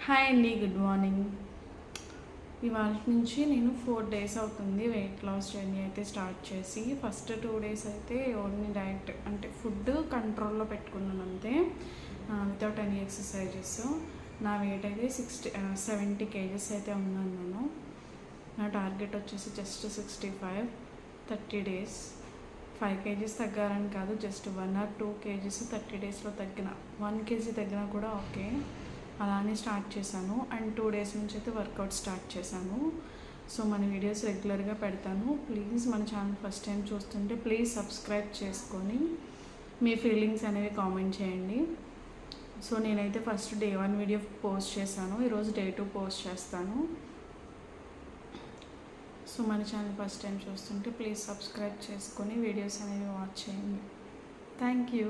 Hi అండి, good morning. ఇవాళ నుంచి నేను 4 డేస్ అవుతుంది వెయిట్ లాస్ జర్నీ అయితే స్టార్ట్ చేసి. ఫస్ట్ 2 డేస్ అయితే ఓన్లీ డైట్ అంటే ఫుడ్ కంట్రోల్లో పెట్టుకున్నాను అంతే, వితౌట్ ఎనీ ఎక్సర్సైజెస్. నా వెయిట్ అయితే 70 కేజెస్ అయితే ఉన్నాను నేను. నా టార్గెట్ వచ్చేసి జస్ట్ 65. 30 డేస్ 5 కేజీస్ తగ్గాలని కాదు, జస్ట్ 1 or 2 కేజీస్ 30 డేస్లో తగ్గిన. 1 కేజీ తగ్గినా కూడా ఓకే, అలానే స్టార్ట్ చేశాను. అండ్ 2 డేస్ నుంచి అయితే వర్కౌట్ స్టార్ట్ చేశాను. సో మన వీడియోస్ రెగ్యులర్గా పెడతాను. ప్లీజ్ మన ఛానల్ ఫస్ట్ టైం చూస్తుంటే ప్లీజ్ సబ్స్క్రైబ్ చేసుకొని మీ ఫీలింగ్స్ అనేవి కామెంట్ చేయండి. సో నేనైతే ఫస్ట్ డే 1 వీడియో పోస్ట్ చేశాను, ఈరోజు డే 2 పోస్ట్ చేస్తాను. సో మన ఛానల్ ఫస్ట్ టైం చూస్తుంటే ప్లీజ్ సబ్స్క్రైబ్ చేసుకొని వీడియోస్ అనేవి వాచ్ చేయండి. Thank you.